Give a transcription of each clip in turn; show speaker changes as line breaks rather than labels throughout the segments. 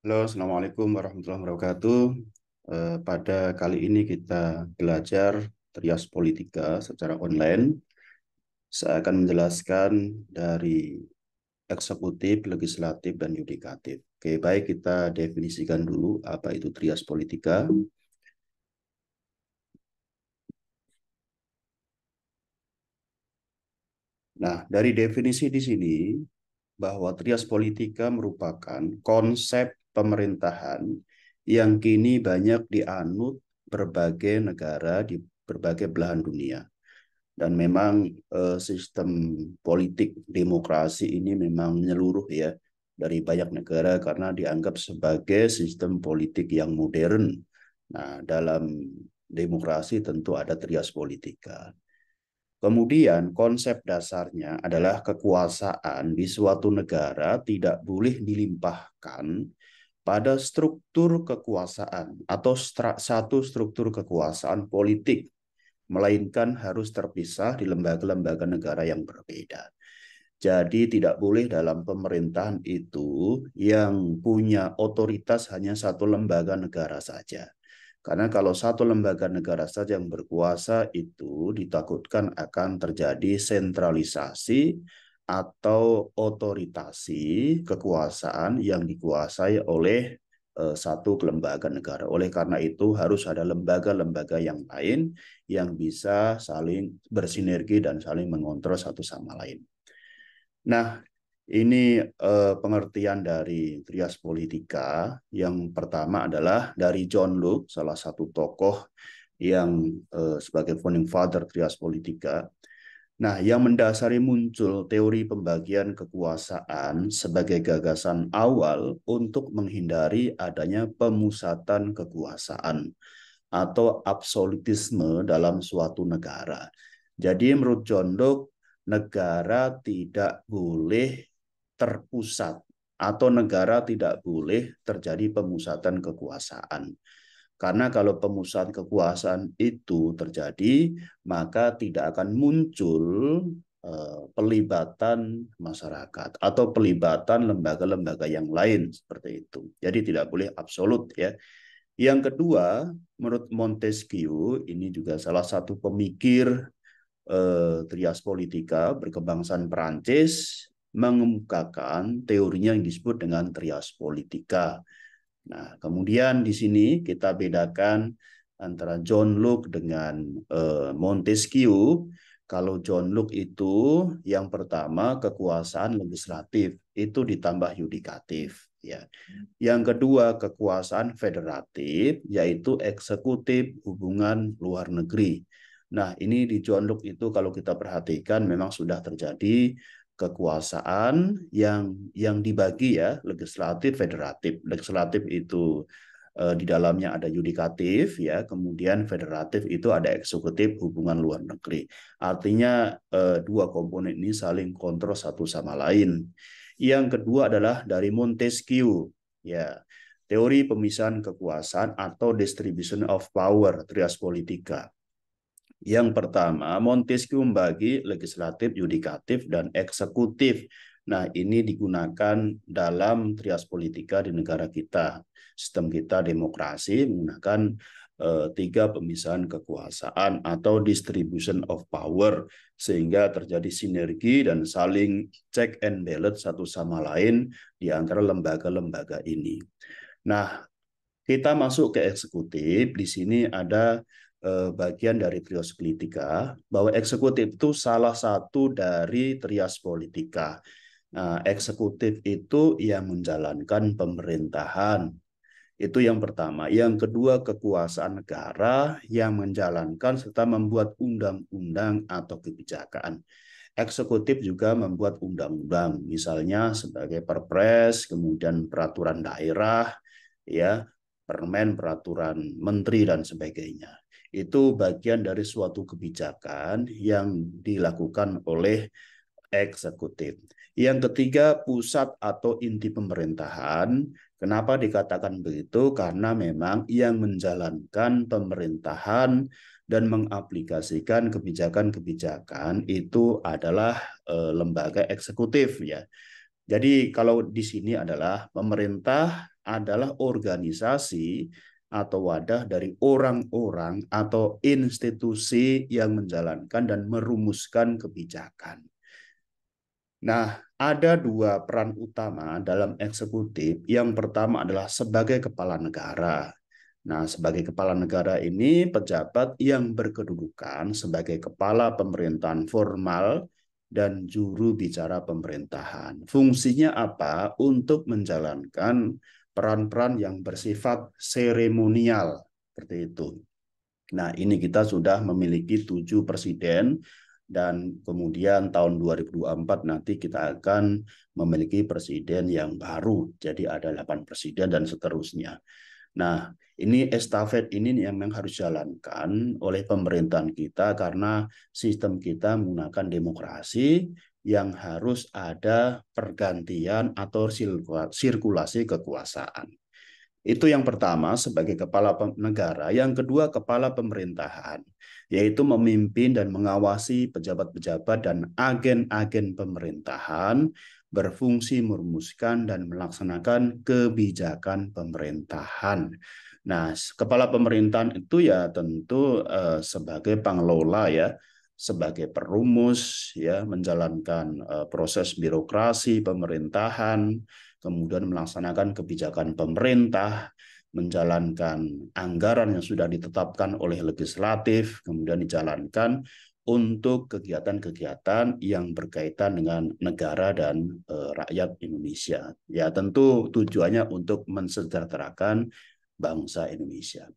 Halo, Assalamualaikum warahmatullahi wabarakatuh. Pada kali ini kita belajar trias politika secara online. Saya akan menjelaskan dari eksekutif, legislatif, dan yudikatif. Oke, baik kita definisikan dulu apa itu trias politika. Nah, dari definisi di sini, bahwa trias politika merupakan konsep pemerintahan yang kini banyak dianut berbagai negara di berbagai belahan dunia. Dan memang sistem politik demokrasi ini memang menyeluruh ya dari banyak negara karena dianggap sebagai sistem politik yang modern. Nah, dalam demokrasi tentu ada trias politika. Kemudian konsep dasarnya adalah kekuasaan di suatu negara tidak boleh dilimpahkan pada struktur kekuasaan atau satu struktur kekuasaan politik, melainkan harus terpisah di lembaga-lembaga negara yang berbeda. Jadi tidak boleh dalam pemerintahan itu yang punya otoritas hanya satu lembaga negara saja. Karena kalau satu lembaga negara saja yang berkuasa itu ditakutkan akan terjadi sentralisasi atau otoritasi kekuasaan yang dikuasai oleh satu lembaga negara. Oleh karena itu harus ada lembaga-lembaga yang lain yang bisa saling bersinergi dan saling mengontrol satu sama lain. Nah, ini pengertian dari trias politika. Yang pertama adalah dari John Locke, salah satu tokoh yang sebagai founding father trias politika. Nah, yang mendasari muncul teori pembagian kekuasaan sebagai gagasan awal untuk menghindari adanya pemusatan kekuasaan atau absolutisme dalam suatu negara. Jadi menurut John Locke, negara tidak boleh terpusat atau negara tidak boleh terjadi pemusatan kekuasaan. Karena kalau pemusatan kekuasaan itu terjadi, maka tidak akan muncul pelibatan masyarakat atau pelibatan lembaga-lembaga yang lain seperti itu. Jadi tidak boleh absolut ya. Yang kedua, menurut Montesquieu, ini juga salah satu pemikir trias politika berkebangsaan Perancis, mengemukakan teorinya yang disebut dengan trias politika. Nah, kemudian di sini kita bedakan antara John Locke dengan Montesquieu. Kalau John Locke itu yang pertama kekuasaan legislatif itu ditambah yudikatif ya. Yang kedua kekuasaan federatif yaitu eksekutif hubungan luar negeri. Nah, ini di John Locke itu kalau kita perhatikan memang sudah terjadi kekuasaan yang dibagi ya, legislatif, federatif. Legislatif itu di dalamnya ada yudikatif ya, kemudian federatif itu ada eksekutif hubungan luar negeri. Artinya dua komponen ini saling kontrol satu sama lain. Yang kedua adalah dari Montesquieu ya. Teori pemisahan kekuasaan atau distribution of power, trias politika. Yang pertama, Montesquieu membagi legislatif, yudikatif, dan eksekutif. Nah, ini digunakan dalam trias politika di negara kita. Sistem kita demokrasi menggunakan tiga pemisahan kekuasaan atau distribution of power, sehingga terjadi sinergi dan saling check and balance satu sama lain di antara lembaga-lembaga ini. Nah, kita masuk ke eksekutif. Di sini ada bagian dari trias politika, bahwa eksekutif itu salah satu dari trias politika. Nah, eksekutif itu yang menjalankan pemerintahan. Itu yang pertama. Yang kedua, kekuasaan negara yang menjalankan serta membuat undang-undang atau kebijakan. Eksekutif juga membuat undang-undang, misalnya sebagai perpres, kemudian peraturan daerah, ya, permen, peraturan menteri dan sebagainya. Itu bagian dari suatu kebijakan yang dilakukan oleh eksekutif. Yang ketiga, pusat atau inti pemerintahan. Kenapa dikatakan begitu? Karena memang yang menjalankan pemerintahan dan mengaplikasikan kebijakan-kebijakan itu adalah lembaga eksekutif ya. Jadi kalau di sini adalah pemerintah adalah organisasi atau wadah dari orang-orang atau institusi yang menjalankan dan merumuskan kebijakan. Nah, ada dua peran utama dalam eksekutif. Yang pertama adalah sebagai kepala negara. Nah, sebagai kepala negara ini pejabat yang berkedudukan sebagai kepala pemerintahan formal dan juru bicara pemerintahan. Fungsinya apa? Untuk menjalankan peran-peran yang bersifat seremonial, seperti itu. Nah, ini kita sudah memiliki 7 presiden dan kemudian tahun 2024 nanti kita akan memiliki presiden yang baru. Jadi ada 8 presiden dan seterusnya. Nah, ini estafet ini yang harus dijalankan oleh pemerintahan kita karena sistem kita menggunakan demokrasi yang harus ada pergantian atau sirkulasi kekuasaan. Itu yang pertama sebagai kepala negara. Yang kedua, kepala pemerintahan, yaitu memimpin dan mengawasi pejabat-pejabat dan agen-agen pemerintahan, berfungsi merumuskan dan melaksanakan kebijakan pemerintahan. Nah, kepala pemerintahan itu ya tentu sebagai pengelola ya, sebagai perumus ya, menjalankan proses birokrasi pemerintahan, kemudian melaksanakan kebijakan pemerintah, menjalankan anggaran yang sudah ditetapkan oleh legislatif, kemudian dijalankan untuk kegiatan-kegiatan yang berkaitan dengan negara dan rakyat Indonesia. Ya, tentu tujuannya untuk mensejahterakan bangsa Indonesia.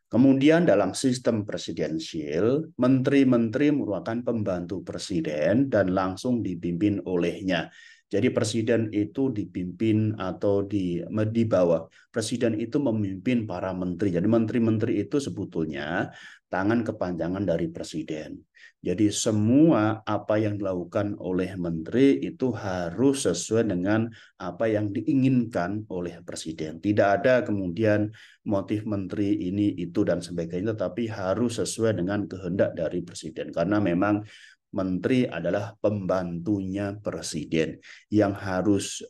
Kemudian dalam sistem presidensial, menteri-menteri merupakan pembantu presiden dan langsung dipimpin olehnya. Jadi presiden itu dipimpin atau di bawah. Presiden itu memimpin para menteri. Jadi menteri-menteri itu sebetulnya tangan kepanjangan dari presiden. Jadi semua apa yang dilakukan oleh menteri itu harus sesuai dengan apa yang diinginkan oleh presiden. Tidak ada kemudian motif menteri ini, itu, dan sebagainya, tetapi harus sesuai dengan kehendak dari presiden. Karena memang menteri adalah pembantunya presiden yang harus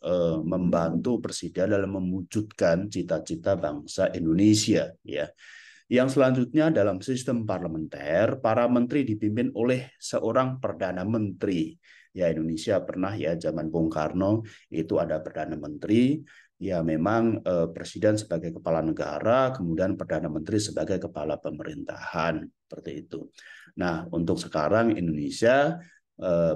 membantu presiden dalam mewujudkan cita-cita bangsa Indonesia. Ya. Yang selanjutnya dalam sistem parlementer, para menteri dipimpin oleh seorang perdana menteri. Ya, Indonesia pernah ya zaman Bung Karno itu ada perdana menteri. Ya, memang presiden sebagai kepala negara, kemudian perdana menteri sebagai kepala pemerintahan, seperti itu. Nah, untuk sekarang Indonesia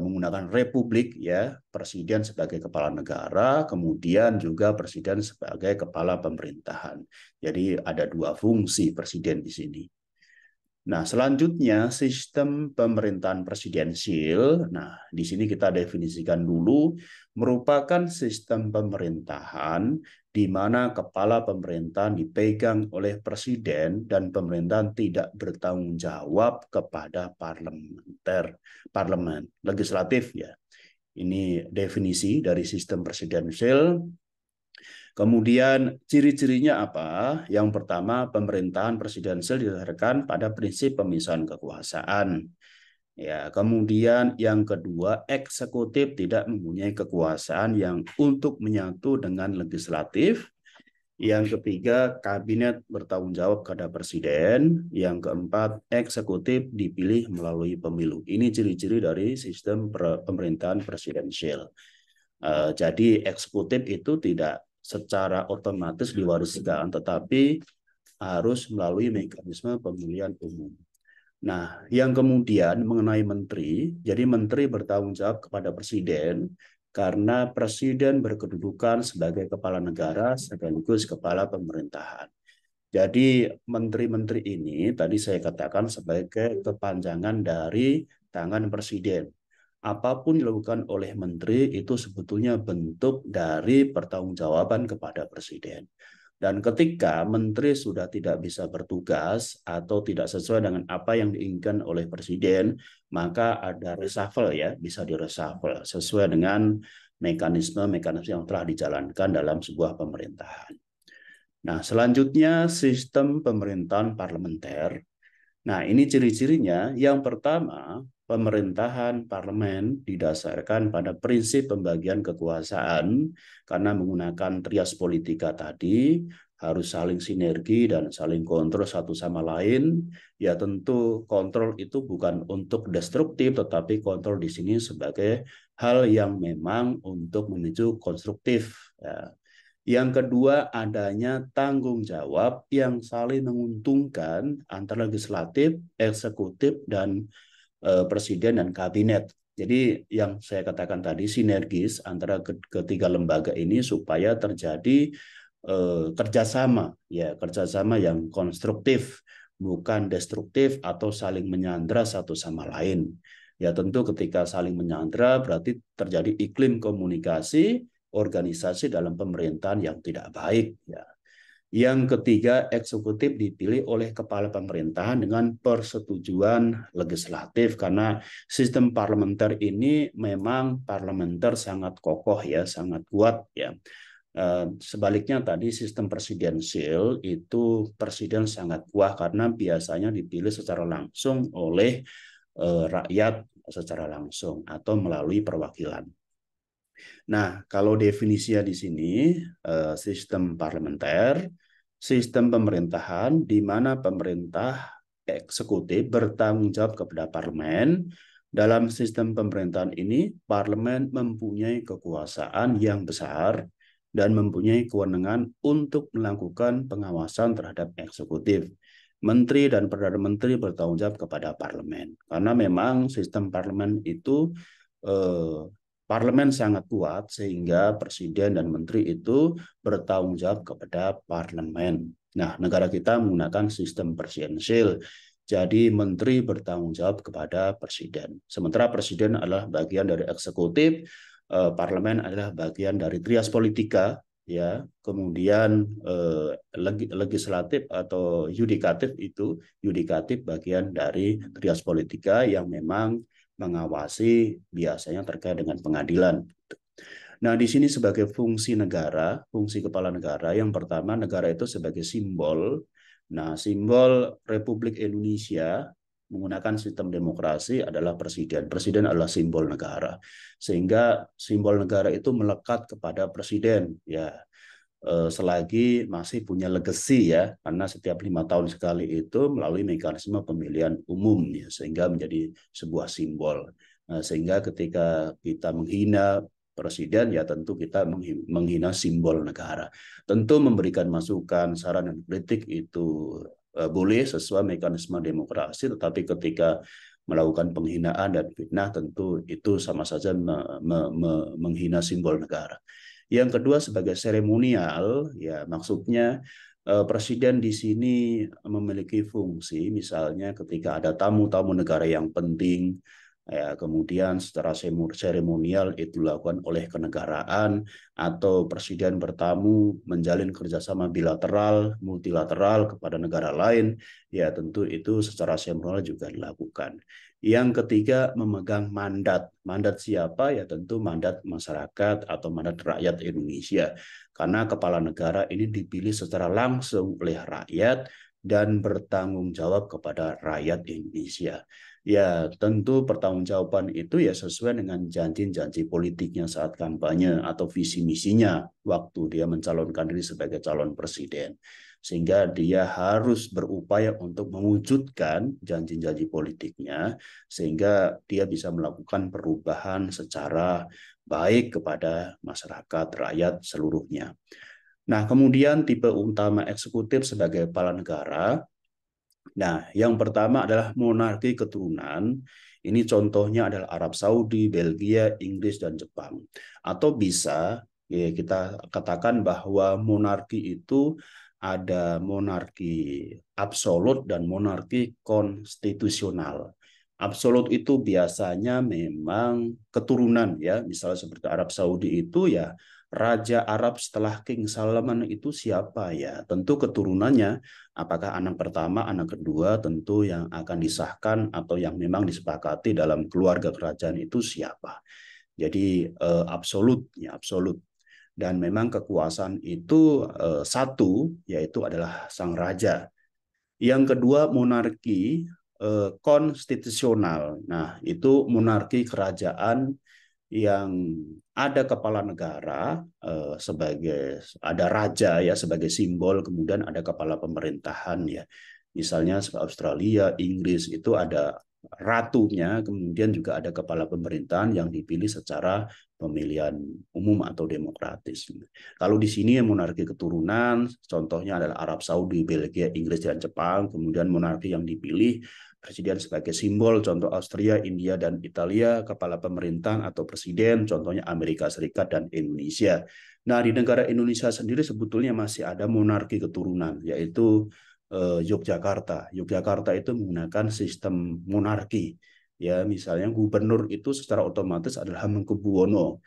menggunakan republik ya, presiden sebagai kepala negara, kemudian juga presiden sebagai kepala pemerintahan. Jadi ada dua fungsi presiden di sini. Nah, selanjutnya sistem pemerintahan presidensial. Nah, di sini kita definisikan dulu, merupakan sistem pemerintahan di mana kepala pemerintahan dipegang oleh presiden dan pemerintahan tidak bertanggung jawab kepada parlemen legislatif ya. Ini definisi dari sistem presidensial. Kemudian ciri-cirinya apa? Yang pertama, pemerintahan presidensial didasarkan pada prinsip pemisahan kekuasaan. Ya, kemudian yang kedua, eksekutif tidak mempunyai kekuasaan yang untuk menyatu dengan legislatif. Yang ketiga, kabinet bertanggung jawab kepada presiden. Yang keempat, eksekutif dipilih melalui pemilu. Ini ciri-ciri dari sistem pemerintahan presidensial. Jadi eksekutif itu tidak secara otomatis diwariskan, tetapi harus melalui mekanisme pemilihan umum. Nah, yang kemudian mengenai menteri, jadi menteri bertanggung jawab kepada presiden karena presiden berkedudukan sebagai kepala negara sekaligus kepala pemerintahan. Jadi menteri-menteri ini tadi saya katakan sebagai kepanjangan dari tangan presiden. Apapun dilakukan oleh menteri itu sebetulnya bentuk dari pertanggungjawaban kepada presiden. Dan ketika menteri sudah tidak bisa bertugas atau tidak sesuai dengan apa yang diinginkan oleh presiden, maka ada reshuffle ya, bisa direshuffle sesuai dengan mekanisme-mekanisme yang telah dijalankan dalam sebuah pemerintahan. Nah, selanjutnya sistem pemerintahan parlementer. Nah, ini ciri-cirinya. Yang pertama, pemerintahan parlemen didasarkan pada prinsip pembagian kekuasaan karena menggunakan trias politika tadi harus saling sinergi dan saling kontrol satu sama lain. Ya tentu kontrol itu bukan untuk destruktif, tetapi kontrol di sini sebagai hal yang memang untuk menuju konstruktif. Ya. Yang kedua, adanya tanggung jawab yang saling menguntungkan antara legislatif, eksekutif, dan presiden dan kabinet. Jadi yang saya katakan tadi sinergis antara ketiga lembaga ini supaya terjadi kerjasama, ya kerjasama yang konstruktif, bukan destruktif atau saling menyandra satu sama lain. Ya tentu ketika saling menyandra berarti terjadi iklim komunikasi organisasi dalam pemerintahan yang tidak baik. Ya. Yang ketiga, eksekutif dipilih oleh kepala pemerintahan dengan persetujuan legislatif karena sistem parlementer ini memang parlementer sangat kokoh ya, sangat kuat ya. Sebaliknya tadi sistem presidensial itu presiden sangat kuat karena biasanya dipilih secara langsung oleh rakyat secara langsung atau melalui perwakilan. Nah, kalau definisinya di sini sistem parlementer, sistem pemerintahan di mana pemerintah eksekutif bertanggung jawab kepada parlemen. Dalam sistem pemerintahan ini, parlemen mempunyai kekuasaan yang besar dan mempunyai kewenangan untuk melakukan pengawasan terhadap eksekutif. Menteri dan Perdana Menteri bertanggung jawab kepada parlemen. Karena memang sistem parlemen itu parlemen sangat kuat sehingga presiden dan menteri itu bertanggung jawab kepada parlemen. Nah, negara kita menggunakan sistem presidensial. Jadi menteri bertanggung jawab kepada presiden. Sementara presiden adalah bagian dari eksekutif, parlemen adalah bagian dari trias politika, ya. Kemudian legislatif atau yudikatif bagian dari trias politika yang memang mengawasi biasanya terkait dengan pengadilan. Nah, di sini sebagai fungsi negara, fungsi kepala negara, yang pertama negara itu sebagai simbol. Nah, simbol Republik Indonesia menggunakan sistem demokrasi adalah presiden. Presiden adalah simbol negara. Sehingga simbol negara itu melekat kepada presiden, ya. Selagi masih punya legacy ya, karena setiap 5 tahun sekali itu melalui mekanisme pemilihan umum ya, sehingga menjadi sebuah simbol. Sehingga ketika kita menghina presiden ya tentu kita menghina simbol negara. Tentu memberikan masukan, saran dan kritik itu boleh sesuai mekanisme demokrasi, tetapi ketika melakukan penghinaan dan fitnah tentu itu sama saja menghina simbol negara. Yang kedua sebagai seremonial, ya maksudnya presiden di sini memiliki fungsi, misalnya ketika ada tamu-tamu negara yang penting, ya, kemudian secara seremonial itu dilakukan oleh kenegaraan atau presiden bertamu menjalin kerjasama bilateral, multilateral kepada negara lain, ya tentu itu secara seremonial juga dilakukan. Yang ketiga, memegang mandat. Mandat siapa? Ya tentu mandat masyarakat atau mandat rakyat Indonesia. Karena kepala negara ini dipilih secara langsung oleh rakyat dan bertanggung jawab kepada rakyat Indonesia. Ya tentu pertanggungjawaban itu ya sesuai dengan janji-janji politiknya saat kampanye atau visi misinya waktu dia mencalonkan diri sebagai calon presiden. Sehingga dia harus berupaya untuk mewujudkan janji-janji politiknya sehingga dia bisa melakukan perubahan secara baik kepada masyarakat, rakyat seluruhnya. Nah, kemudian tipe utama eksekutif sebagai kepala negara. Nah, yang pertama adalah monarki keturunan. Ini contohnya adalah Arab Saudi, Belgia, Inggris, dan Jepang. Atau bisa ya, kita katakan bahwa monarki itu ada monarki absolut dan monarki konstitusional. Absolut itu biasanya memang keturunan ya, misalnya seperti Arab Saudi itu ya Raja Arab setelah King Salman itu siapa ya? Tentu keturunannya, apakah anak pertama, anak kedua, tentu yang akan disahkan atau yang memang disepakati dalam keluarga kerajaan itu siapa. Jadi absolut ya absolut. Dan memang kekuasaan itu satu, yaitu adalah sang raja. Yang kedua monarki konstitusional. Nah, itu monarki kerajaan yang ada kepala negara sebagai ada raja ya sebagai simbol, kemudian ada kepala pemerintahan ya. Misalnya Australia, Inggris itu ada ratunya, kemudian juga ada kepala pemerintahan yang dipilih secara pemilihan umum atau demokratis. Kalau di sini monarki keturunan, contohnya adalah Arab Saudi, Belgia, Inggris, dan Jepang. Kemudian monarki yang dipilih presiden sebagai simbol, contoh Austria, India, dan Italia, kepala pemerintahan atau presiden, contohnya Amerika Serikat dan Indonesia. Nah, di negara Indonesia sendiri sebetulnya masih ada monarki keturunan, yaitu Yogyakarta. Yogyakarta itu menggunakan sistem monarki. Ya, misalnya gubernur itu secara otomatis adalah Hamengkubuwono.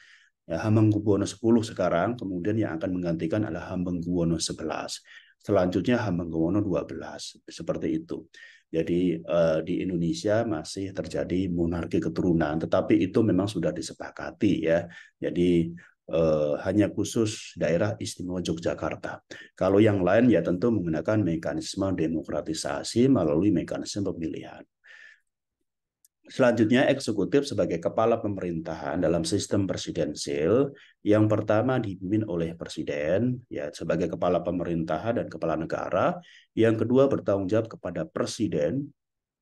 Ya, Hamengkubuwono 10 sekarang, kemudian yang akan menggantikan adalah Hamengkubuwono 11. Selanjutnya Hamengkubuwono 12. Seperti itu. Jadi di Indonesia masih terjadi monarki keturunan, tetapi itu memang sudah disepakati ya. Jadi hanya khusus daerah istimewa Yogyakarta. Kalau yang lain ya tentu menggunakan mekanisme demokratisasi melalui mekanisme pemilihan. Selanjutnya, eksekutif sebagai kepala pemerintahan dalam sistem presidensil yang pertama dipimpin oleh presiden ya sebagai kepala pemerintahan dan kepala negara, yang kedua bertanggung jawab kepada presiden.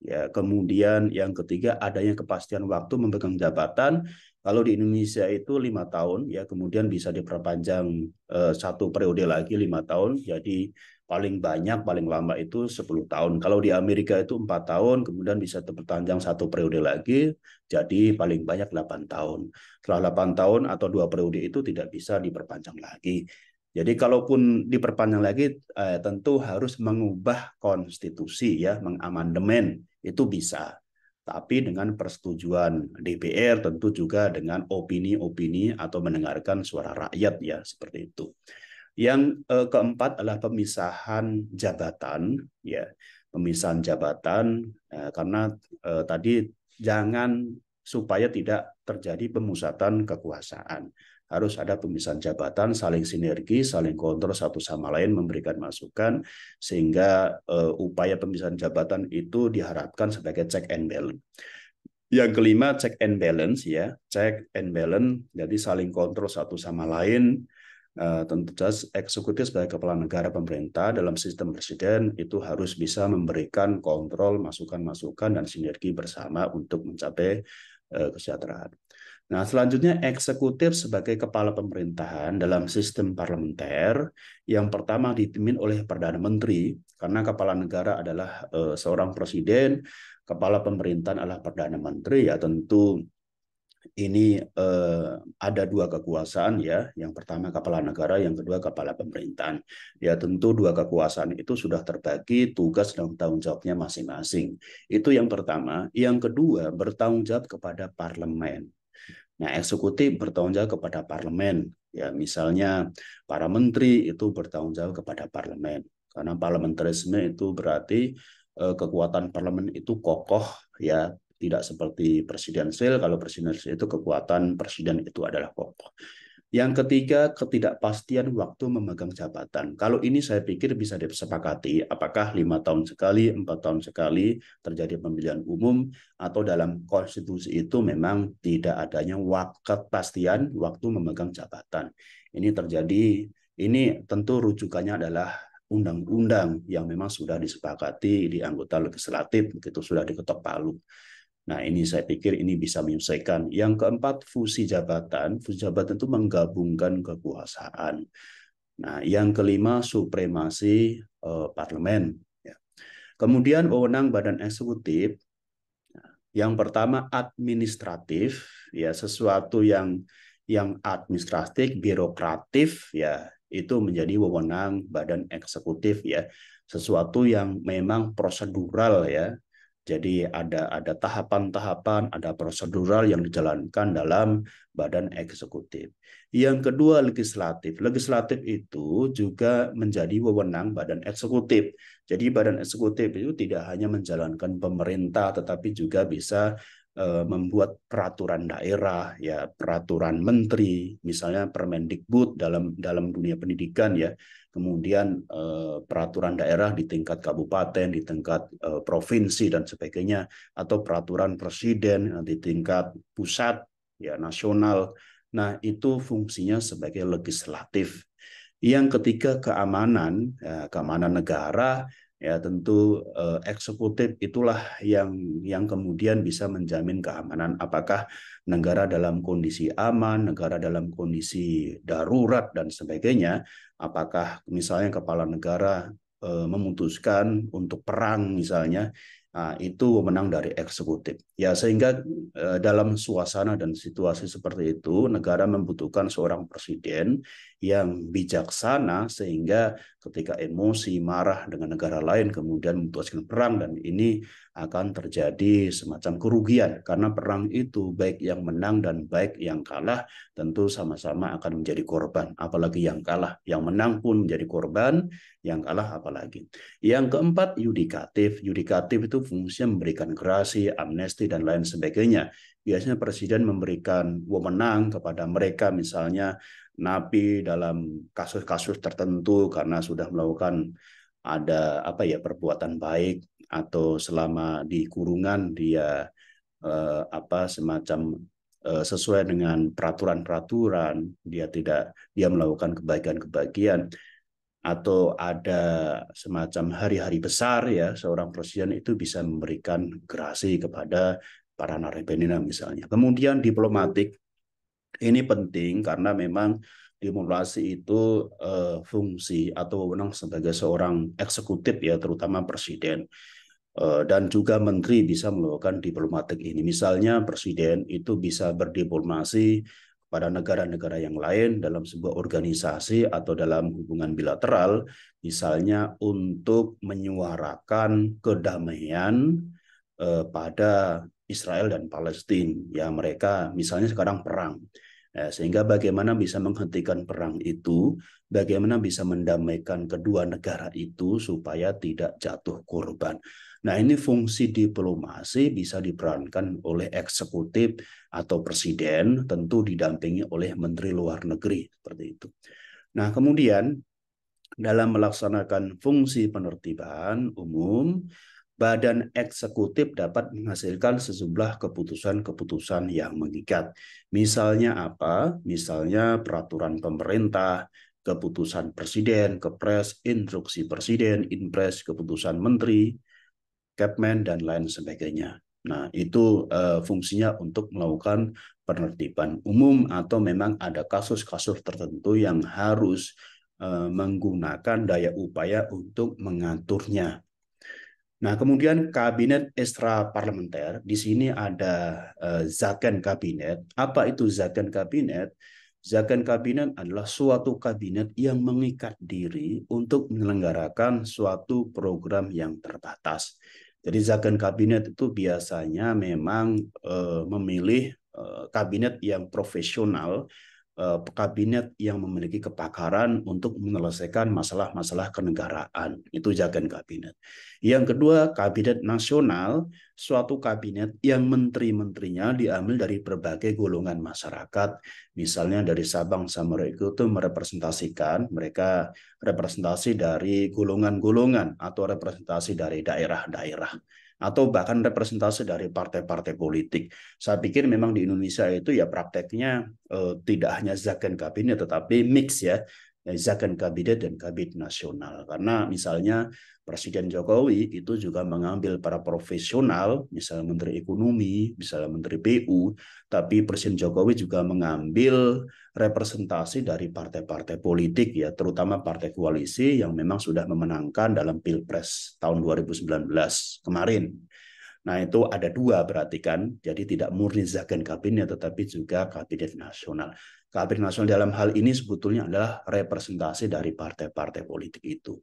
Ya, kemudian yang ketiga adanya kepastian waktu memegang jabatan. Kalau di Indonesia itu 5 tahun, ya kemudian bisa diperpanjang satu periode lagi 5 tahun. Jadi paling banyak, paling lama itu 10 tahun. Kalau di Amerika itu 4 tahun, kemudian bisa diperpanjang satu periode lagi. Jadi paling banyak 8 tahun. Setelah 8 tahun atau 2 periode itu tidak bisa diperpanjang lagi. Jadi kalaupun diperpanjang lagi, tentu harus mengubah konstitusi ya, mengamandemen itu bisa. Tapi dengan persetujuan DPR, tentu juga dengan opini-opini atau mendengarkan suara rakyat ya, seperti itu. Yang keempat adalah pemisahan jabatan ya, pemisahan jabatan karena tadi jangan supaya tidak terjadi pemusatan kekuasaan. Harus ada pemisahan jabatan, saling sinergi, saling kontrol satu sama lain, memberikan masukan, sehingga upaya pemisahan jabatan itu diharapkan sebagai check and balance. Yang kelima, check and balance ya, check and balance, jadi saling kontrol satu sama lain. Tentu saja eksekutif sebagai kepala negara pemerintah dalam sistem presiden itu harus bisa memberikan kontrol, masukan-masukan, dan sinergi bersama untuk mencapai kesejahteraan. Nah, selanjutnya eksekutif sebagai kepala pemerintahan dalam sistem parlementer yang pertama dipimpin oleh Perdana Menteri, karena kepala negara adalah seorang presiden, kepala pemerintahan adalah Perdana Menteri, ya tentu ini ada dua kekuasaan ya, yang pertama kepala negara, yang kedua kepala pemerintahan. Ya tentu dua kekuasaan itu sudah terbagi tugas dan tanggung jawabnya masing-masing. Itu yang pertama. Yang kedua bertanggung jawab kepada parlemen. Nah, eksekutif bertanggung jawab kepada parlemen. Ya, misalnya para menteri itu bertanggung jawab kepada parlemen. Karena parlementarisme itu berarti kekuatan parlemen itu kokoh ya, tidak seperti presidensil. Kalau presidensil itu kekuatan presiden itu adalah kokoh. Yang ketiga, ketidakpastian waktu memegang jabatan. Kalau ini saya pikir bisa disepakati, apakah 5 tahun sekali, 4 tahun sekali terjadi pemilihan umum, atau dalam konstitusi itu memang tidak adanya kepastian waktu memegang jabatan. Ini terjadi, ini tentu rujukannya adalah undang-undang yang memang sudah disepakati di anggota legislatif, begitu sudah diketok palu. Nah, ini saya pikir ini bisa menyelesaikan. Yang keempat, fusi jabatan. Fusi jabatan itu menggabungkan kekuasaan. Nah, yang kelima, supremasi parlemen. Ya. Kemudian wewenang badan eksekutif. Yang pertama, administratif, ya sesuatu yang administratif, birokratif, ya itu menjadi wewenang badan eksekutif, ya sesuatu yang memang prosedural, ya. Jadi ada tahapan-tahapan, ada prosedural yang dijalankan dalam badan eksekutif. Yang kedua, legislatif. Legislatif itu juga menjadi wewenang badan eksekutif. Jadi badan eksekutif itu tidak hanya menjalankan pemerintah, tetapi juga bisa membuat peraturan daerah, ya peraturan menteri, misalnya Permendikbud dalam dunia pendidikan ya, kemudian peraturan daerah di tingkat kabupaten, di tingkat provinsi dan sebagainya, atau peraturan presiden di tingkat pusat, ya nasional. Nah itu fungsinya sebagai legislatif. Yang ketiga keamanan, ya, keamanan negara. Ya tentu eksekutif itulah yang kemudian bisa menjamin keamanan. Apakah negara dalam kondisi aman, negara dalam kondisi darurat dan sebagainya. Apakah misalnya kepala negara memutuskan untuk perang misalnya, nah, itu wewenang dari eksekutif. Ya sehingga dalam suasana dan situasi seperti itu, negara membutuhkan seorang presiden yang bijaksana sehingga ketika emosi marah dengan negara lain kemudian memutuskan perang, dan ini akan terjadi semacam kerugian karena perang itu baik yang menang dan baik yang kalah tentu sama-sama akan menjadi korban, apalagi yang kalah. Yang menang pun menjadi korban, yang kalah apalagi. Yang keempat yudikatif. Yudikatif itu fungsinya memberikan gerasi, amnesti dan lain sebagainya. Biasanya presiden memberikan wewenang kepada mereka misalnya napi dalam kasus-kasus tertentu karena sudah melakukan ada apa ya perbuatan baik, atau selama di kurungan dia apa semacam sesuai dengan peraturan-peraturan, dia melakukan kebaikan-kebaikan, atau ada semacam hari-hari besar ya, seorang presiden itu bisa memberikan gerasi kepada para narapidana misalnya. Kemudian diplomatik. Ini penting karena memang diplomasi itu fungsi atau wewenang sebagai seorang eksekutif ya, terutama presiden. Dan juga menteri bisa melakukan diplomatik ini. Misalnya presiden itu bisa berdiplomasi kepada negara-negara yang lain dalam sebuah organisasi atau dalam hubungan bilateral, misalnya untuk menyuarakan kedamaian pada Israel dan Palestina. Ya mereka misalnya sekarang perang. Sehingga bagaimana bisa menghentikan perang itu, bagaimana bisa mendamaikan kedua negara itu supaya tidak jatuh korban. Nah ini fungsi diplomasi bisa diperankan oleh eksekutif atau presiden, tentu didampingi oleh menteri luar negeri seperti itu. Nah kemudian dalam melaksanakan fungsi penertiban umum, badan eksekutif dapat menghasilkan sejumlah keputusan-keputusan yang mengikat. Misalnya apa? Misalnya peraturan pemerintah, keputusan presiden, kepres, instruksi presiden, inpres, keputusan menteri, Kepmen, dan lain sebagainya. Nah, itu fungsinya untuk melakukan penertiban umum atau memang ada kasus-kasus tertentu yang harus menggunakan daya upaya untuk mengaturnya. Nah, kemudian kabinet ekstraparlementer, di sini ada Zaken kabinet. Apa itu Zaken kabinet? Zaken kabinet adalah suatu kabinet yang mengikat diri untuk menyelenggarakan suatu program yang terbatas. Jadi Zaken kabinet itu biasanya memang memilih kabinet yang profesional, kabinet yang memiliki kepakaran untuk menyelesaikan masalah-masalah kenegaraan. Itu Zaken kabinet. Yang kedua, kabinet nasional, suatu kabinet yang menteri-menterinya diambil dari berbagai golongan masyarakat. Misalnya dari Sabang sampai Merauke itu merepresentasikan, mereka representasi dari golongan-golongan atau representasi dari daerah-daerah, atau bahkan representasi dari partai-partai politik. Saya pikir memang di Indonesia itu ya prakteknya tidak hanya Zaken kabinet tetapi mix ya, Zaken kabinet dan kabinet nasional. Karena misalnya Presiden Jokowi itu juga mengambil para profesional, misalnya Menteri Ekonomi, misalnya Menteri PU, tapi Presiden Jokowi juga mengambil representasi dari partai-partai politik ya, terutama partai koalisi yang memang sudah memenangkan dalam Pilpres tahun 2019 kemarin. Nah itu ada dua berarti kan, jadi tidak murni Zaken kabinet tetapi juga kabinet nasional. Kabinet nasional dalam hal ini sebetulnya adalah representasi dari partai-partai politik itu.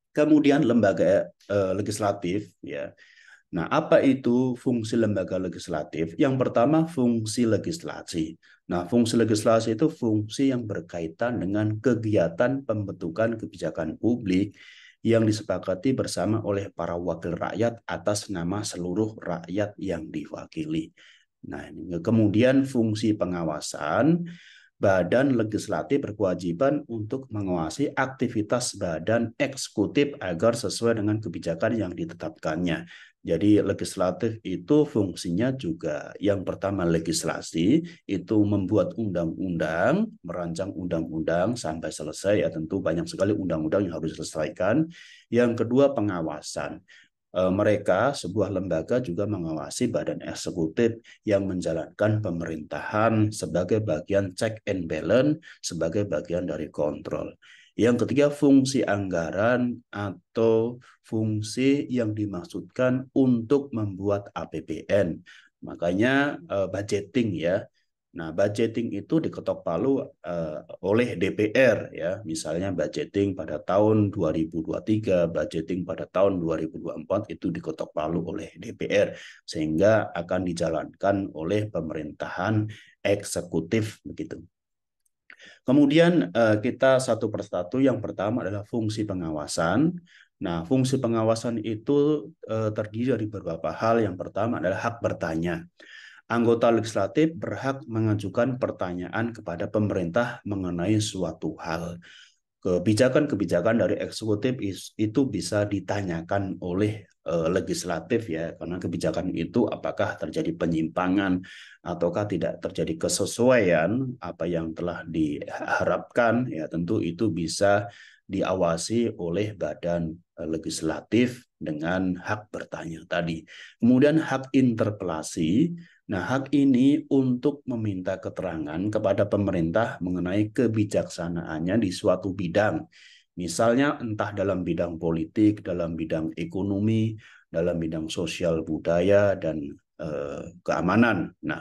Kemudian lembaga legislatif ya. Nah, apa itu fungsi lembaga legislatif? Yang pertama fungsi legislasi. Nah, fungsi legislasi itu fungsi yang berkaitan dengan kegiatan pembentukan kebijakan publik yang disepakati bersama oleh para wakil rakyat atas nama seluruh rakyat yang diwakili. Nah, kemudian fungsi pengawasan, badan legislatif berkewajiban untuk mengawasi aktivitas badan eksekutif agar sesuai dengan kebijakan yang ditetapkannya. Jadi legislatif itu fungsinya juga yang pertama legislasi, itu membuat undang-undang, merancang undang-undang sampai selesai, ya tentu banyak sekali undang-undang yang harus diselesaikan. Yang kedua pengawasan. Mereka, sebuah lembaga juga mengawasi badan eksekutif yang menjalankan pemerintahan sebagai bagian check and balance, sebagai bagian dari kontrol. Yang ketiga, fungsi anggaran atau fungsi yang dimaksudkan untuk membuat APBN. Makanya budgeting ya. Nah, budgeting itu diketok palu oleh DPR ya. Misalnya budgeting pada tahun 2023, budgeting pada tahun 2024 itu diketok palu oleh DPR sehingga akan dijalankan oleh pemerintahan eksekutif begitu. Kemudian kita satu persatu, yang pertama adalah fungsi pengawasan. Nah, fungsi pengawasan itu terdiri dari beberapa hal. Yang pertama adalah hak bertanya. Anggota legislatif berhak mengajukan pertanyaan kepada pemerintah mengenai suatu hal. Kebijakan-kebijakan dari eksekutif itu bisa ditanyakan oleh legislatif ya, karena kebijakan itu apakah terjadi penyimpangan ataukah tidak terjadi kesesuaian apa yang telah diharapkan, ya tentu itu bisa diawasi oleh badan legislatif dengan hak bertanya tadi. Kemudian hak interpelasi. Nah, hak ini untuk meminta keterangan kepada pemerintah mengenai kebijaksanaannya di suatu bidang. Misalnya entah dalam bidang politik, dalam bidang ekonomi, dalam bidang sosial budaya, dan keamanan. Nah,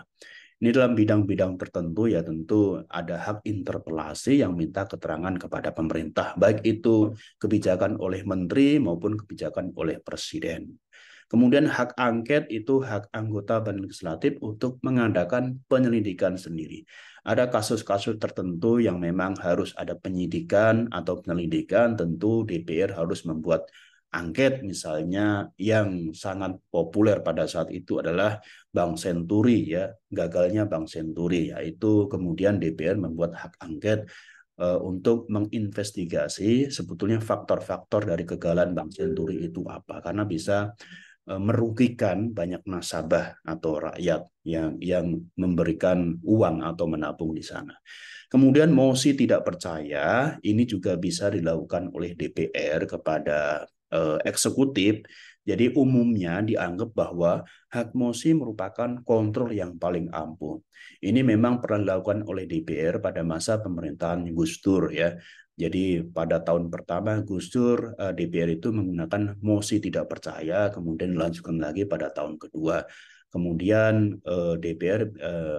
ini dalam bidang-bidang tertentu ya tentu ada hak interpelasi yang minta keterangan kepada pemerintah, baik itu kebijakan oleh menteri maupun kebijakan oleh presiden. Kemudian hak angket itu hak anggota badan legislatif untuk mengadakan penyelidikan sendiri. Ada kasus-kasus tertentu yang memang harus ada penyidikan atau penyelidikan, tentu DPR harus membuat angket. Misalnya yang sangat populer pada saat itu adalah Bank Senturi ya, gagalnya Bank Senturi, yaitu kemudian DPR membuat hak angket untuk menginvestigasi sebetulnya faktor-faktor dari kegagalan Bank Senturi itu apa, karena bisa merugikan banyak nasabah atau rakyat yang memberikan uang atau menabung di sana. Kemudian mosi tidak percaya ini juga bisa dilakukan oleh DPR kepada eksekutif. Jadi umumnya dianggap bahwa hak mosi merupakan kontrol yang paling ampuh. Ini memang pernah dilakukan oleh DPR pada masa pemerintahan Gus Dur ya. Jadi pada tahun pertama Gus Dur, DPR itu menggunakan mosi tidak percaya, kemudian dilanjutkan lagi pada tahun kedua. Kemudian DPR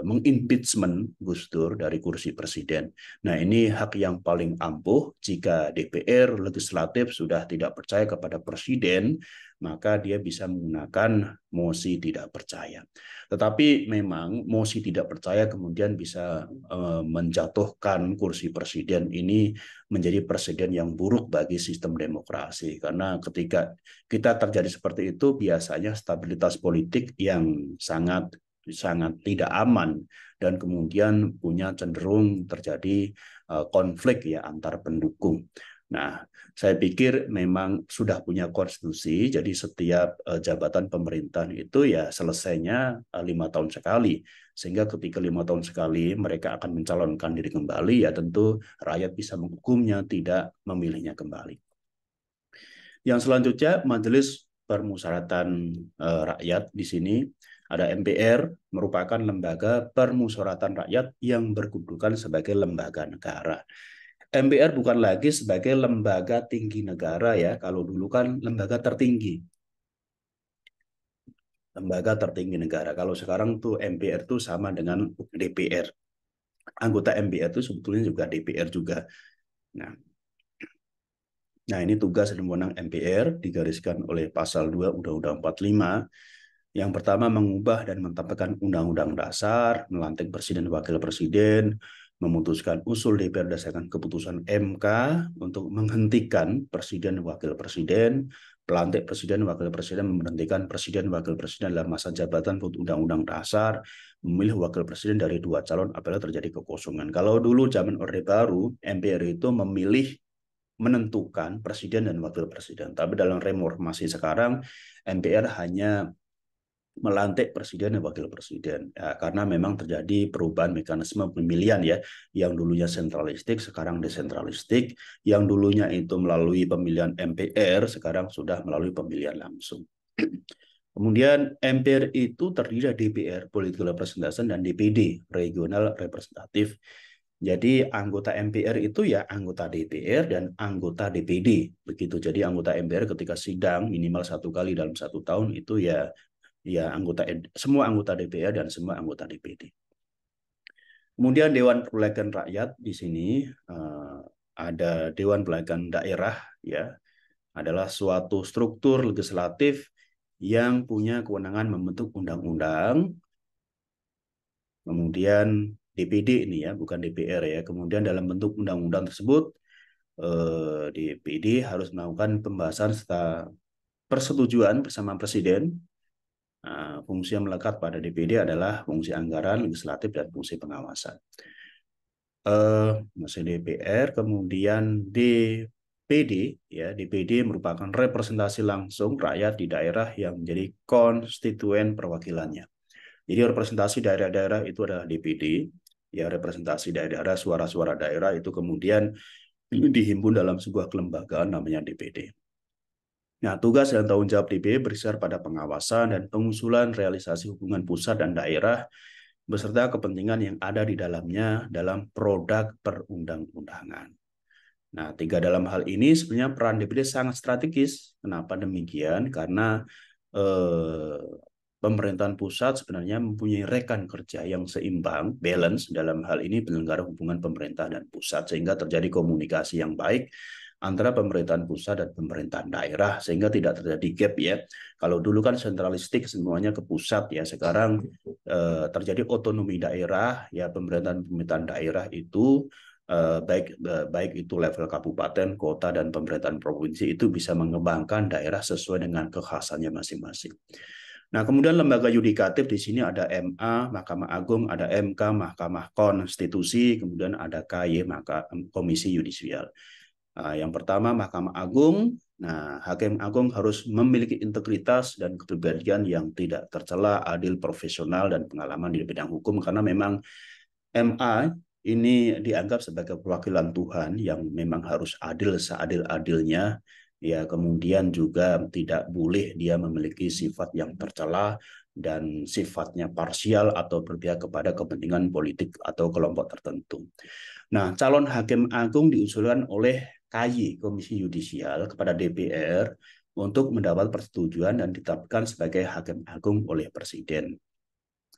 mengimpeachment Gus Dur dari kursi presiden. Nah, ini hak yang paling ampuh. Jika DPR legislatif sudah tidak percaya kepada presiden, maka dia bisa menggunakan mosi tidak percaya. Tetapi memang mosi tidak percaya kemudian bisa menjatuhkan kursi presiden. Ini menjadi presiden yang buruk bagi sistem demokrasi, karena ketika kita terjadi seperti itu biasanya stabilitas politik yang sangat tidak aman, dan kemudian punya cenderung terjadi konflik ya antar pendukung. Nah, saya pikir memang sudah punya konstitusi, jadi setiap jabatan pemerintahan itu ya selesainya 5 tahun sekali. Sehingga ketika 5 tahun sekali mereka akan mencalonkan diri kembali, ya tentu rakyat bisa menghukumnya, tidak memilihnya kembali. Yang selanjutnya, Majelis Permusyawaratan Rakyat di sini ada MPR, merupakan lembaga permusyawaratan rakyat yang berkedudukan sebagai lembaga negara. MPR bukan lagi sebagai lembaga tinggi negara ya. Kalau dulu kan lembaga tertinggi. Lembaga tertinggi negara. Kalau sekarang tuh MPR tuh sama dengan DPR. Anggota MPR itu sebetulnya juga DPR juga. Nah, ini tugas dan wewenang MPR digariskan oleh pasal 2 Undang-Undang 45. Yang pertama, mengubah dan mentapatkan Undang-Undang Dasar, melantik Presiden dan Wakil Presiden, memutuskan usul DPR berdasarkan keputusan MK untuk menghentikan presiden wakil presiden, pelantik presiden wakil presiden, memberhentikan presiden wakil presiden dalam masa jabatan menurut Undang-Undang Dasar, memilih wakil presiden dari 2 calon apabila terjadi kekosongan. Kalau dulu zaman Orde Baru, MPR itu memilih menentukan presiden dan wakil presiden. Tapi dalam reformasi sekarang, MPR hanya melantik presiden dan wakil presiden. Ya, karena memang terjadi perubahan mekanisme pemilihan ya, yang dulunya sentralistik sekarang desentralistik, yang dulunya itu melalui pemilihan MPR sekarang sudah melalui pemilihan langsung. Kemudian MPR itu terdiri dari DPR, Political Representation, dan DPD, Regional Representative. Jadi anggota MPR itu ya anggota DPR dan anggota DPD. Begitu. Jadi anggota MPR ketika sidang minimal 1 kali dalam 1 tahun itu ya semua anggota DPR dan semua anggota DPD. Kemudian Dewan Perwakilan Rakyat di sini ada Dewan Perwakilan Daerah ya, adalah suatu struktur legislatif yang punya kewenangan membentuk undang-undang. Kemudian DPD ini ya, bukan DPR ya. Kemudian dalam bentuk undang-undang tersebut DPD harus melakukan pembahasan serta persetujuan bersama Presiden. Nah, fungsi yang melekat pada DPD adalah fungsi anggaran, legislatif, dan fungsi pengawasan. Masih DPR, kemudian DPD, ya DPD merupakan representasi langsung rakyat di daerah yang menjadi konstituen perwakilannya. Jadi representasi daerah-daerah itu adalah DPD, ya representasi daerah, suara-suara daerah itu kemudian dihimpun dalam sebuah kelembagaan namanya DPD. Nah, tugas dan tanggung jawab DPD bersifat pada pengawasan dan pengusulan realisasi hubungan pusat dan daerah beserta kepentingan yang ada di dalamnya dalam produk perundang-undangan. Nah, 3 dalam hal ini sebenarnya peran DPD sangat strategis. Kenapa demikian? Karena pemerintahan pusat sebenarnya mempunyai rekan kerja yang seimbang, balance dalam hal ini penyelenggara hubungan pemerintah dan pusat, sehingga terjadi komunikasi yang baik antara pemerintahan pusat dan pemerintahan daerah sehingga tidak terjadi gap ya. Kalau dulu kan sentralistik semuanya ke pusat ya, sekarang terjadi otonomi daerah ya, pemerintahan daerah itu baik itu level kabupaten, kota dan pemerintahan provinsi itu bisa mengembangkan daerah sesuai dengan kekhasannya masing-masing. Nah, kemudian lembaga yudikatif di sini ada MA, Mahkamah Agung, ada MK, Mahkamah Konstitusi, kemudian ada KY, Komisi Yudisial. Yang pertama Mahkamah Agung. Nah, Hakim Agung harus memiliki integritas dan kepribadian yang tidak tercela, adil, profesional, dan pengalaman di bidang hukum karena memang MA ini dianggap sebagai perwakilan Tuhan yang memang harus adil seadil-adilnya. Ya, kemudian juga tidak boleh dia memiliki sifat yang tercela dan sifatnya parsial atau berpihak kepada kepentingan politik atau kelompok tertentu. Nah, calon hakim agung diusulkan oleh KY, Komisi Yudisial, kepada DPR untuk mendapat persetujuan dan ditetapkan sebagai hakim agung oleh Presiden.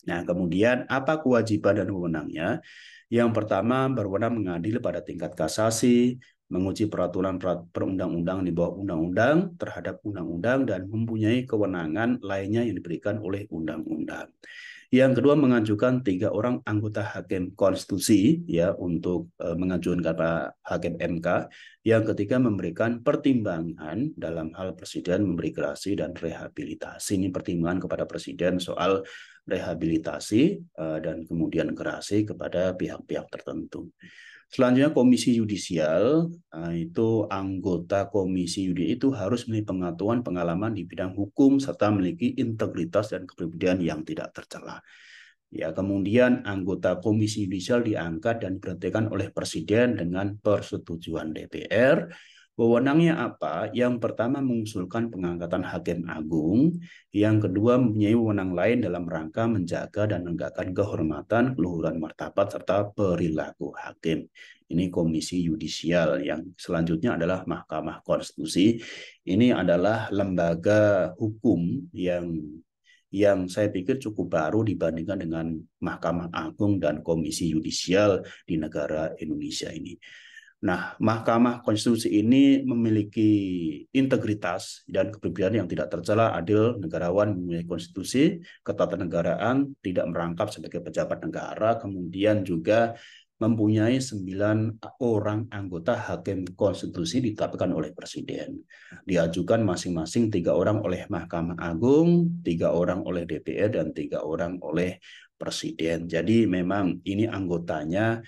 Nah, kemudian apa kewajiban dan wewenangnya? Yang pertama, berwenang mengadil pada tingkat kasasi, menguji peraturan perundang-undangan di bawah undang-undang terhadap undang-undang, dan mempunyai kewenangan lainnya yang diberikan oleh undang-undang. Yang kedua, mengajukan 3 orang anggota hakim konstitusi ya untuk mengajukan kepada hakim MK. Yang ketiga, memberikan pertimbangan dalam hal presiden memberi gerasi dan rehabilitasi. Ini pertimbangan kepada presiden soal rehabilitasi dan kemudian gerasi kepada pihak-pihak tertentu. Selanjutnya Komisi Yudisial, itu anggota Komisi Yudisial itu harus memiliki pengetahuan pengalaman di bidang hukum serta memiliki integritas dan kepribadian yang tidak tercela. Ya, kemudian anggota Komisi Yudisial diangkat dan diberhentikan oleh Presiden dengan persetujuan DPR. Wewenangnya apa? Yang pertama mengusulkan pengangkatan hakim agung, yang kedua mempunyai wewenang lain dalam rangka menjaga dan menegakkan kehormatan, keluhuran martabat serta perilaku hakim. Ini Komisi Yudisial. Yang selanjutnya adalah Mahkamah Konstitusi. Ini adalah lembaga hukum yang saya pikir cukup baru dibandingkan dengan Mahkamah Agung dan Komisi Yudisial di negara Indonesia ini. Nah, Mahkamah Konstitusi ini memiliki integritas dan kepribadian yang tidak tercela, adil, negarawan, memiliki konstitusi, ketatanegaraan, tidak merangkap sebagai pejabat negara, kemudian juga mempunyai 9 orang anggota hakim konstitusi ditetapkan oleh presiden. Diajukan masing-masing 3 orang oleh Mahkamah Agung, 3 orang oleh DPR, dan 3 orang oleh presiden. Jadi memang ini anggotanya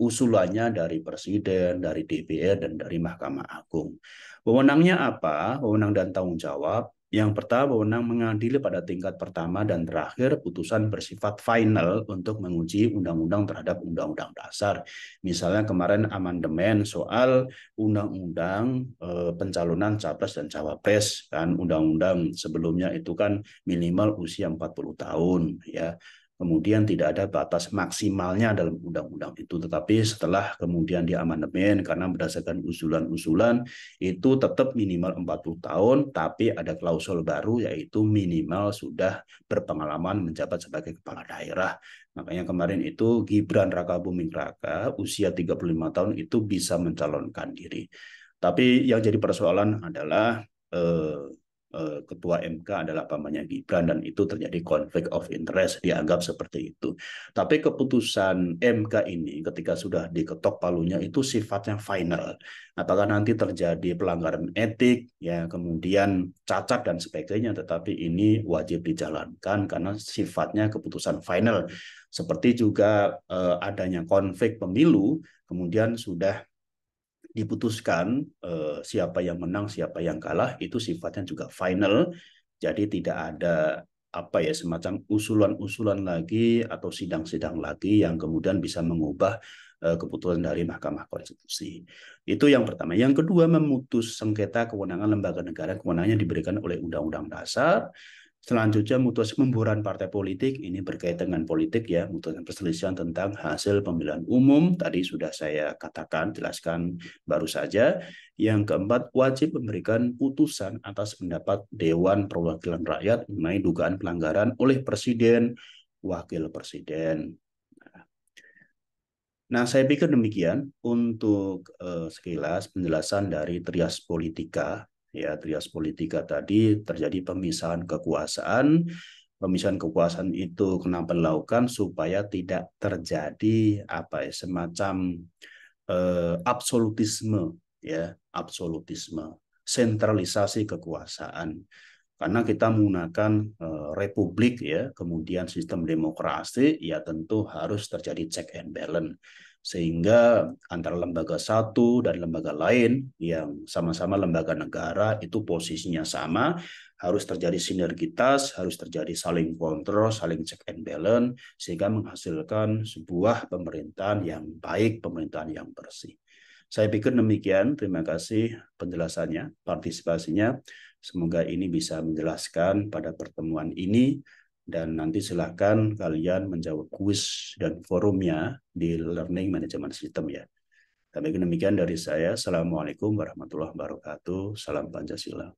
usulannya dari presiden, dari DPR, dan dari Mahkamah Agung. Wewenangnya apa? Wewenang dan tanggung jawab. Yang pertama, wewenang mengadili pada tingkat pertama dan terakhir putusan bersifat final untuk menguji undang-undang terhadap undang-undang dasar. Misalnya kemarin amandemen soal undang-undang pencalonan capres dan cawapres, kan undang-undang sebelumnya itu kan minimal usia 40 tahun ya. Kemudian tidak ada batas maksimalnya dalam undang-undang itu, tetapi setelah kemudian diamandemen karena berdasarkan usulan-usulan itu tetap minimal 40 tahun, tapi ada klausul baru yaitu minimal sudah berpengalaman menjabat sebagai kepala daerah. Makanya kemarin itu Gibran Rakabuming Raka usia 35 tahun itu bisa mencalonkan diri. Tapi yang jadi persoalan adalah Ketua MK adalah pamannya Gibran dan itu terjadi konflik of interest, dianggap seperti itu. Tapi keputusan MK ini ketika sudah diketok palunya itu sifatnya final. Apakah nanti terjadi pelanggaran etik, ya kemudian cacat dan sebagainya, tetapi ini wajib dijalankan karena sifatnya keputusan final. Seperti juga adanya konflik pemilu, kemudian sudah diputuskan siapa yang menang, siapa yang kalah, itu sifatnya juga final. Jadi tidak ada apa ya semacam usulan-usulan lagi atau sidang-sidang lagi yang kemudian bisa mengubah keputusan dari Mahkamah Konstitusi. Itu yang pertama. Yang kedua, memutus sengketa kewenangan lembaga negara, kewenangannya diberikan oleh Undang-Undang Dasar. Selanjutnya, memutus pembubaran partai politik, ini berkaitan dengan politik ya, memutuskan perselisihan tentang hasil pemilihan umum, tadi sudah saya katakan, jelaskan baru saja. Yang keempat, wajib memberikan putusan atas pendapat Dewan Perwakilan Rakyat mengenai dugaan pelanggaran oleh Presiden, Wakil Presiden. Nah, saya pikir demikian untuk sekilas penjelasan dari trias politika. Ya, trias politika tadi terjadi pemisahan kekuasaan. Pemisahan kekuasaan itu kenapa dilakukan supaya tidak terjadi apa ya semacam absolutisme, ya, absolutisme, sentralisasi kekuasaan. Karena kita menggunakan republik ya, kemudian sistem demokrasi, ya tentu harus terjadi check and balance. Sehingga antara lembaga satu dan lembaga lain yang sama-sama lembaga negara itu posisinya sama, harus terjadi sinergitas, harus terjadi saling kontrol, saling check and balance, sehingga menghasilkan sebuah pemerintahan yang baik, pemerintahan yang bersih. Saya pikir demikian. Terima kasih penjelasannya, partisipasinya. Semoga ini bisa menjelaskan pada pertemuan ini. Dan nanti silakan kalian menjawab kuis dan forumnya di Learning Management System ya. Tapi demikian dari saya. Assalamualaikum warahmatullahi wabarakatuh. Salam Pancasila.